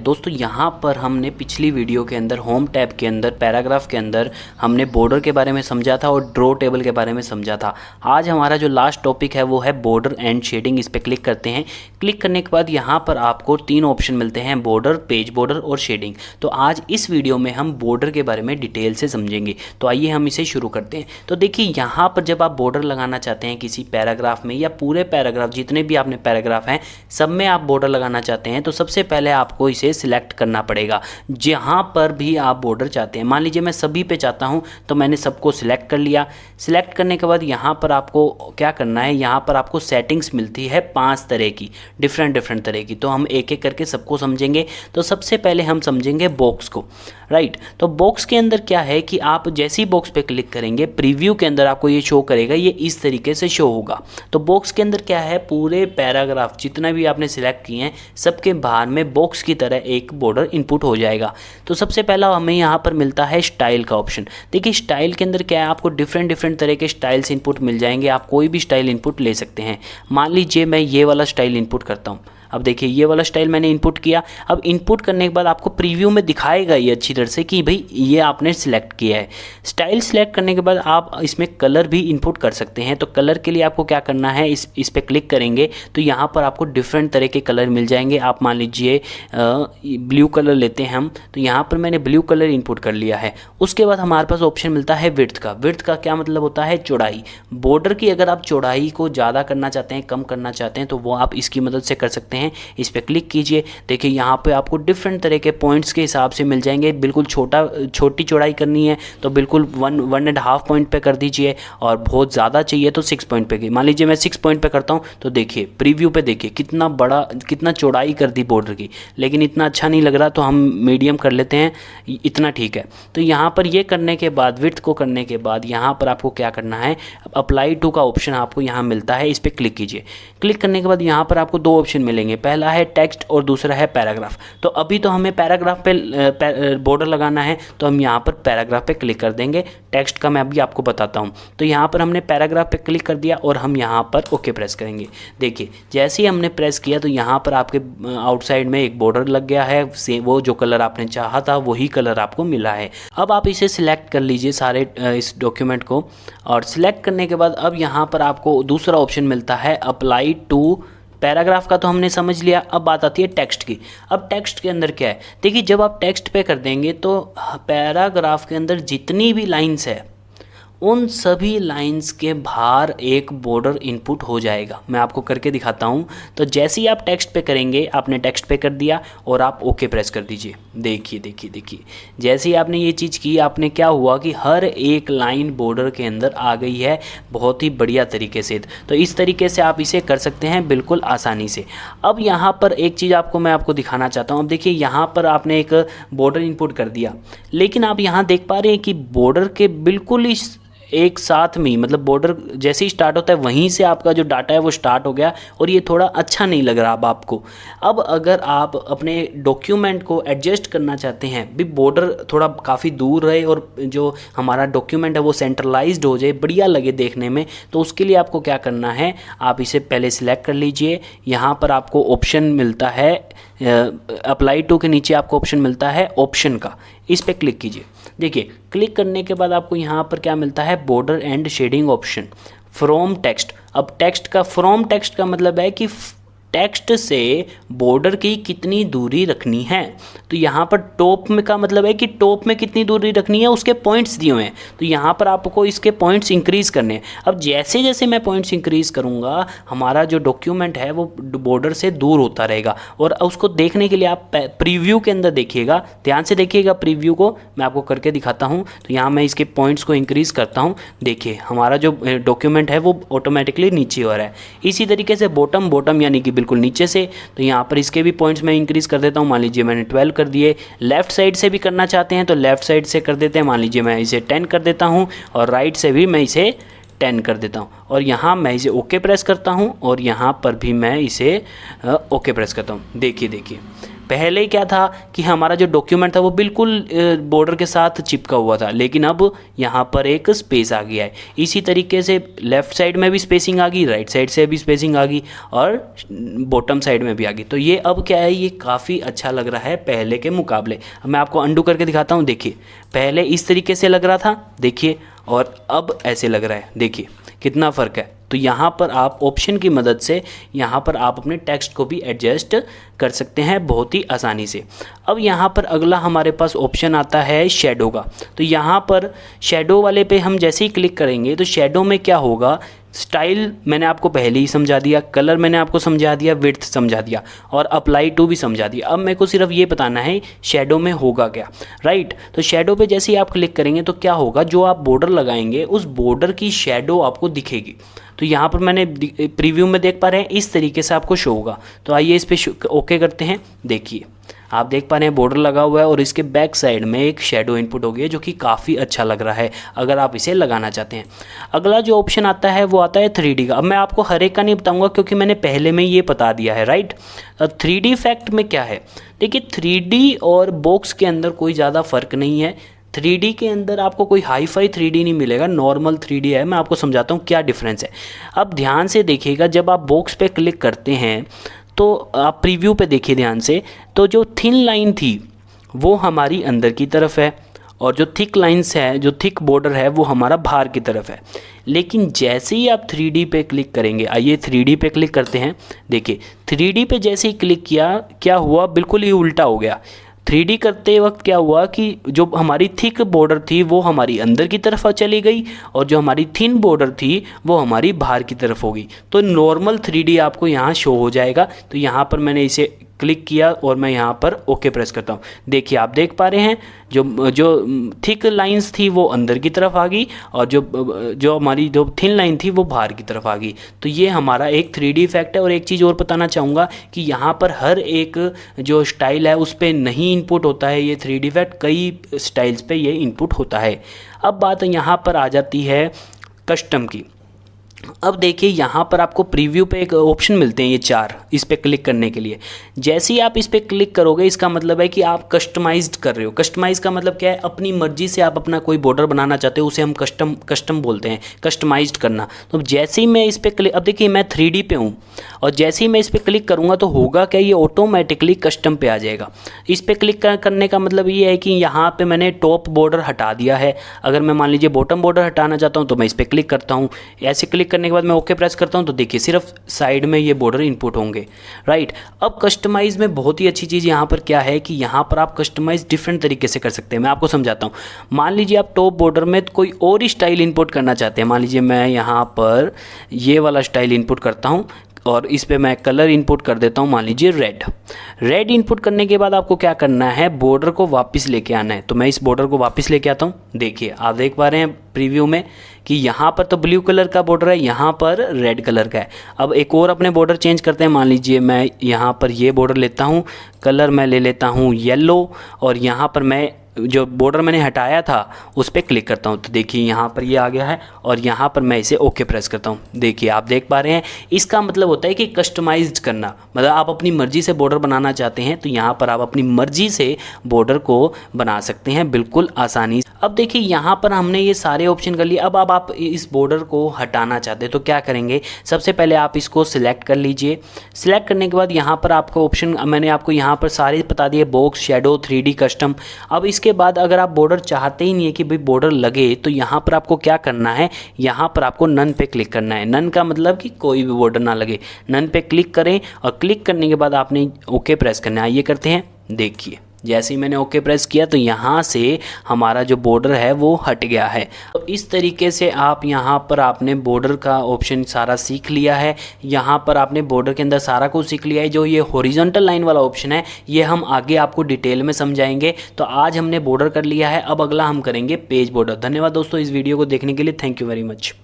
दोस्तों यहाँ पर हमने पिछली वीडियो के अंदर होम टैब के अंदर पैराग्राफ के अंदर हमने बॉर्डर के बारे में समझा था और ड्रॉ टेबल के बारे में समझा था। आज हमारा जो लास्ट टॉपिक है वो है बॉर्डर एंड शेडिंग। इस पर क्लिक करते हैं। क्लिक करने के बाद यहाँ पर आपको तीन ऑप्शन मिलते हैं, बॉर्डर, पेज बॉर्डर और शेडिंग। तो आज इस वीडियो में हम बॉर्डर के बारे में डिटेल से समझेंगे। तो आइए हम इसे शुरू करते हैं। तो देखिए यहाँ पर जब आप बॉर्डर लगाना चाहते हैं किसी पैराग्राफ में या पूरे पैराग्राफ, जितने भी आपने पैराग्राफ हैं सब में आप बॉर्डर लगाना चाहते हैं, तो सबसे पहले आपको इसे सिलेक्ट करना पड़ेगा जहां पर भी आप बॉर्डर चाहते हैं। मान लीजिए मैं सभी पे चाहता हूं तो मैंने सबको सिलेक्ट कर लिया। सिलेक्ट करने के बाद यहां पर आपको क्या करना है, यहां पर आपको सेटिंग्स मिलती है 5 तरह की, डिफरेंट तरह की। तो हम एक एक करके सबको समझेंगे। तो सबसे पहले हम समझेंगे बॉक्स को, राइट। तो बॉक्स के अंदर क्या है कि आप जैसे ही बॉक्स पे क्लिक करेंगे प्रीव्यू के अंदर आपको ये शो करेगा, ये इस तरीके से शो होगा। तो बॉक्स के अंदर क्या है, पूरे पैराग्राफ जितना भी आपने सिलेक्ट किए हैं सबके बाहर में बॉक्स की तरह एक बॉर्डर इनपुट हो जाएगा। तो सबसे पहला हमें यहाँ पर मिलता है स्टाइल का ऑप्शन। देखिए स्टाइल के अंदर क्या है, आपको डिफरेंट तरह के स्टाइल्स इनपुट मिल जाएंगे। आप कोई भी स्टाइल इनपुट ले सकते हैं। मान लीजिए मैं ये वाला स्टाइल इनपुट करता हूँ। अब देखिए ये वाला स्टाइल मैंने इनपुट किया। अब इनपुट करने के बाद आपको प्रीव्यू में दिखाएगा ये अच्छी तरह से कि भाई ये आपने सिलेक्ट किया है। स्टाइल सिलेक्ट करने के बाद आप इसमें कलर भी इनपुट कर सकते हैं। तो कलर के लिए आपको क्या करना है, इस पे क्लिक करेंगे तो यहाँ पर आपको डिफरेंट तरह के कलर मिल जाएंगे। आप मान लीजिए ब्लू कलर लेते हैं हम, तो यहाँ पर मैंने ब्लू कलर इनपुट कर लिया है। उसके बाद हमारे पास ऑप्शन मिलता है विड्थ का। विड्थ का क्या मतलब होता है, चौड़ाई। बॉर्डर की अगर आप चौड़ाई को ज़्यादा करना चाहते हैं, कम करना चाहते हैं, तो वो आप इसकी मदद से कर सकते हैं। इस पे क्लिक कीजिए। देखिए यहाँ पे आपको डिफरेंट तरह के पॉइंट्स के हिसाब से मिल जाएंगे। बिल्कुल छोटी चौड़ाई करनी है तो बिल्कुल 1.5 पॉइंट पे कर दीजिए, और बहुत ज़्यादा चाहिए तो 6 पॉइंट पे। मान लीजिए मैं 6 पॉइंट पे करता हूँ तो देखिए प्रीव्यू पे देखिए कितना बड़ा, कितना चौड़ाई कर दी बॉर्डर की। लेकिन इतना अच्छा नहीं लग रहा तो हम मीडियम कर लेते हैं, इतना ठीक है। तो यहाँ पर ये करने के बाद, विड्थ को करने के बाद यहाँ पर आपको क्या करना है, अप्लाई टू का ऑप्शन आपको यहाँ मिलता है। इस पर क्लिक कीजिए। क्लिक करने के बाद यहाँ पर आपको 2 ऑप्शन मिलेंगे, पहला है टेक्स्ट और दूसरा है पैराग्राफ। तो अभी तो हमें पैराग्राफ पे बॉर्डर लगाना है तो हम यहाँ पर पैराग्राफ पे क्लिक कर देंगे। टेक्स्ट का मैं अभी आपको बताता हूँ। तो यहाँ पर हमने पैराग्राफ पे क्लिक कर दिया और हम यहाँ पर ओके प्रेस करेंगे। देखिए जैसे ही हमने प्रेस किया तो यहाँ पर आपके आउटसाइड में एक बॉर्डर लग गया है। वो जो कलर आपने चाहा था वही कलर आपको मिला है। अब आप इसे सिलेक्ट कर लीजिए सारे इस डॉक्यूमेंट को, और सिलेक्ट करने के बाद अब यहाँ पर आपको दूसरा ऑप्शन मिलता है अप्लाई टू। पैराग्राफ का तो हमने समझ लिया। अब बात आती है टेक्स्ट की। अब टेक्स्ट के अंदर क्या है, देखिए जब आप टेक्स्ट पे कर देंगे तो पैराग्राफ के अंदर जितनी भी लाइंस है उन सभी लाइंस के बाहर एक बॉर्डर इनपुट हो जाएगा। मैं आपको करके दिखाता हूँ। तो जैसे ही आप टेक्स्ट पे करेंगे, आपने टेक्स्ट पे कर दिया और आप ओके प्रेस कर दीजिए। देखिए जैसे ही आपने ये चीज़ की, आपने क्या हुआ कि हर एक लाइन बॉर्डर के अंदर आ गई है बहुत ही बढ़िया तरीके से। तो इस तरीके से आप इसे कर सकते हैं बिल्कुल आसानी से। अब यहाँ पर एक चीज़ मैं आपको दिखाना चाहता हूँ। अब देखिए यहाँ पर आपने एक बॉर्डर इनपुट कर दिया, लेकिन आप यहाँ देख पा रहे हैं कि बॉर्डर के बिल्कुल ही एक साथ में, मतलब बॉर्डर जैसे ही स्टार्ट होता है वहीं से आपका जो डाटा है वो स्टार्ट हो गया, और ये थोड़ा अच्छा नहीं लग रहा अब आपको। अब अगर आप अपने डॉक्यूमेंट को एडजस्ट करना चाहते हैं, भी बॉर्डर थोड़ा काफ़ी दूर रहे और जो हमारा डॉक्यूमेंट है वो सेंट्रलाइज्ड हो जाए, बढ़िया लगे देखने में, तो उसके लिए आपको क्या करना है, आप इसे पहले सिलेक्ट कर लीजिए। यहाँ पर आपको ऑप्शन मिलता है अप्लाई टू के नीचे आपको ऑप्शन मिलता है ऑप्शन का। इस पर क्लिक कीजिए। देखिए क्लिक करने के बाद आपको यहाँ पर क्या मिलता है, border and shading option from text. अब टेक्स्ट का, फ्रॉम टेक्स्ट का मतलब है कि टेक्स्ट से बॉर्डर की कितनी दूरी रखनी है। तो यहाँ पर टॉप में का मतलब है कि टॉप में कितनी दूरी रखनी है, उसके पॉइंट्स दिए हुए हैं। तो यहाँ पर आपको इसके पॉइंट्स इंक्रीज़ करने हैं। अब जैसे जैसे मैं पॉइंट्स इंक्रीज़ करूँगा हमारा जो डॉक्यूमेंट है वो बॉर्डर से दूर होता रहेगा। और उसको देखने के लिए आप प्रीव्यू के अंदर देखिएगा, ध्यान से देखिएगा प्रीव्यू को। मैं आपको करके दिखाता हूँ। तो यहाँ मैं इसके पॉइंट्स को इंक्रीज़ करता हूँ। देखिए हमारा जो डॉक्यूमेंट है वो ऑटोमेटिकली नीचे हो रहा है। इसी तरीके से बॉटम यानी कि बिल्कुल नीचे से, तो यहाँ पर इसके भी पॉइंट्स मैं इंक्रीज़ कर देता हूँ। मान लीजिए मैंने 12 कर दिए। लेफ़्ट साइड से भी करना चाहते हैं तो लेफ़्ट साइड से कर देते हैं। मान लीजिए मैं इसे 10 कर देता हूँ, और राइट से भी मैं इसे 10 कर देता हूँ, और यहाँ मैं इसे ओके प्रेस करता हूँ, और यहाँ पर भी मैं इसे ओके प्रेस करता हूँ। देखिए पहले क्या था कि हमारा जो डॉक्यूमेंट था वो बिल्कुल बॉर्डर के साथ चिपका हुआ था, लेकिन अब यहाँ पर एक स्पेस आ गया है। इसी तरीके से लेफ़्ट साइड में भी स्पेसिंग आ गई, राइट साइड से भी स्पेसिंग आ गई और बॉटम साइड में भी आ गई। तो ये अब क्या है, ये काफ़ी अच्छा लग रहा है पहले के मुकाबले। अब मैं आपको अंडू करके दिखाता हूँ। देखिए पहले इस तरीके से लग रहा था, देखिए, और अब ऐसे लग रहा है, देखिए कितना फ़र्क है। तो यहाँ पर आप ऑप्शन की मदद से यहाँ पर आप अपने टेक्स्ट को भी एडजस्ट कर सकते हैं बहुत ही आसानी से। अब यहाँ पर अगला हमारे पास ऑप्शन आता है शैडो का। तो यहाँ पर शैडो वाले पे हम जैसे ही क्लिक करेंगे तो शैडो में क्या होगा, स्टाइल मैंने आपको पहले ही समझा दिया, कलर मैंने आपको समझा दिया, विड्थ समझा दिया और अप्लाई टू भी समझा दिया। अब मेरे को सिर्फ ये बताना है शैडो में होगा क्या, राइट। तो शैडो पे जैसे ही आप क्लिक करेंगे तो क्या होगा, जो आप बॉर्डर लगाएंगे उस बॉर्डर की शैडो आपको दिखेगी। तो यहाँ पर मैंने प्रीव्यू में देख पा रहे हैं इस तरीके से आपको शो होगा। तो आइए इस पर ओके करते हैं। देखिए आप देख पा रहे हैं बॉर्डर लगा हुआ है और इसके बैक साइड में एक शैडो इनपुट हो गया जो कि काफ़ी अच्छा लग रहा है अगर आप इसे लगाना चाहते हैं। अगला जो ऑप्शन आता है वो आता है 3D का। अब मैं आपको हर एक का नहीं बताऊंगा क्योंकि मैंने पहले में ये बता दिया है, राइट। 3D इफेक्ट में क्या है, देखिए 3D और बॉक्स के अंदर कोई ज़्यादा फ़र्क नहीं है। 3D के अंदर आपको कोई हाई फाई 3D नहीं मिलेगा, नॉर्मल 3D है। मैं आपको समझाता हूँ क्या डिफरेंस है। अब ध्यान से देखिएगा, जब आप बॉक्स पे क्लिक करते हैं तो आप प्रीव्यू पे देखिए ध्यान से, तो जो थिन लाइन थी वो हमारी अंदर की तरफ है और जो थिक लाइंस है, जो थिक बॉर्डर है वो हमारा बाहर की तरफ है। लेकिन जैसे ही आप 3D पे क्लिक करेंगे, आइए 3D पे क्लिक करते हैं। देखिए 3D पे जैसे ही क्लिक किया क्या हुआ, बिल्कुल ही उल्टा हो गया। 3D करते वक्त क्या हुआ कि जो हमारी थिक बॉर्डर थी वो हमारी अंदर की तरफ चली गई और जो हमारी थिन बॉर्डर थी वो हमारी बाहर की तरफ हो गई। तो नॉर्मल 3D आपको यहाँ शो हो जाएगा। तो यहाँ पर मैंने इसे क्लिक किया और मैं यहाँ पर ओके प्रेस करता हूँ। देखिए आप देख पा रहे हैं जो थिक लाइंस थी वो अंदर की तरफ आ गई और जो हमारी जो थिन लाइन थी वो बाहर की तरफ आ गई। तो ये हमारा एक 3D इफेक्ट है। और एक चीज़ और बताना चाहूँगा कि यहाँ पर हर एक जो स्टाइल है उस पर नहीं इनपुट होता है ये 3D इफेक्ट, कई स्टाइल्स पे ये इनपुट होता है। अब बात यहाँ पर आ जाती है कस्टम की। अब देखिए यहाँ पर आपको प्रीव्यू पे एक ऑप्शन मिलते हैं, ये 4, इस पर क्लिक करने के लिए। जैसे ही आप इस पर क्लिक करोगे इसका मतलब है कि आप कस्टमाइज्ड कर रहे हो। कस्टमाइज़ का मतलब क्या है, अपनी मर्जी से आप अपना कोई बॉर्डर बनाना चाहते हो, उसे हम कस्टम बोलते हैं, कस्टमाइज्ड करना। तो जैसे ही मैं इस पर क्लिक, अब देखिए मैं 3D पे हूँ और जैसे ही मैं इस पर क्लिक करूँगा तो होगा क्या, ये ऑटोमेटिकली कस्टम पे आ जाएगा। इस पर क्लिक करने का मतलब ये है कि यहाँ पर मैंने टॉप बॉर्डर हटा दिया है। अगर मैं मान लीजिए बॉटम बॉर्डर हटाना चाहता हूँ तो मैं इस पर क्लिक करता हूँ। ऐसे क्लिक करने के बाद मैं ओके प्रेस करता हूं तो देखिए सिर्फ साइड में ये बॉर्डर इनपुट होंगे, राइट। अब कस्टमाइज में बहुत ही अच्छी चीज़ यहाँ पर क्या है कि यहाँ पर आप कस्टमाइज डिफरेंट तरीके से कर सकते हैं। मैं आपको समझाता हूँ। मान लीजिए आप टॉप बॉर्डर में कोई और स्टाइल इनपुट करना चाहते हैं। मान लीजिए मैं यहाँ पर ये वाला स्टाइल इनपुट करता हूँ और इस पे मैं कलर इनपुट कर देता हूँ, मान लीजिए रेड इनपुट करने के बाद आपको क्या करना है, बॉर्डर को वापस लेके आना है। तो मैं इस बॉर्डर को वापस लेके आता हूँ। देखिए आप देख पा रहे हैं प्रीव्यू में कि यहाँ पर तो ब्लू कलर का बॉर्डर है, यहाँ पर रेड कलर का है। अब एक और अपने बॉर्डर चेंज करते हैं। मान लीजिए मैं यहाँ पर ये बॉर्डर लेता हूँ, कलर मैं ले लेता हूँ येलो और यहाँ पर मैं जो बॉर्डर मैंने हटाया था उस पर क्लिक करता हूँ। तो देखिए यहाँ पर ये आ गया है और यहाँ पर मैं इसे ओके प्रेस करता हूँ। देखिए आप देख पा रहे हैं, इसका मतलब होता है कि कस्टमाइज्ड करना, मतलब आप अपनी मर्जी से बॉर्डर बनाना चाहते हैं तो यहाँ पर आप अपनी मर्जी से बॉर्डर को बना सकते हैं बिल्कुल आसानी से। अब देखिए यहाँ पर हमने ये सारे ऑप्शन कर लिए। अब आप इस बॉर्डर को हटाना चाहते हैं तो क्या करेंगे, सबसे पहले आप इसको सिलेक्ट कर लीजिए। सिलेक्ट करने के बाद यहाँ पर आपको ऑप्शन मैंने आपको यहाँ पर सारे बता दिए, बॉक्स, शैडो, 3D, कस्टम। अब इसके बाद अगर आप बॉर्डर चाहते ही नहीं है कि भाई बॉर्डर लगे तो यहाँ पर आपको क्या करना है, यहाँ पर आपको नन पे क्लिक करना है। नन का मतलब कि कोई भी बॉर्डर ना लगे। नन पे क्लिक करें और क्लिक करने के बाद आपने ओके प्रेस करना है। आइए करते हैं। देखिए जैसे ही मैंने ओके प्रेस किया तो यहाँ से हमारा जो बॉर्डर है वो हट गया है। तो इस तरीके से आप यहाँ पर आपने बॉर्डर का ऑप्शन सारा सीख लिया है। यहाँ पर आपने बॉर्डर के अंदर सारा कुछ सीख लिया है। जो ये हॉरिजॉन्टल लाइन वाला ऑप्शन है ये हम आगे आपको डिटेल में समझाएंगे। तो आज हमने बॉर्डर कर लिया है, अब अगला हम करेंगे पेज बॉर्डर। धन्यवाद दोस्तों इस वीडियो को देखने के लिए। Thank you very much.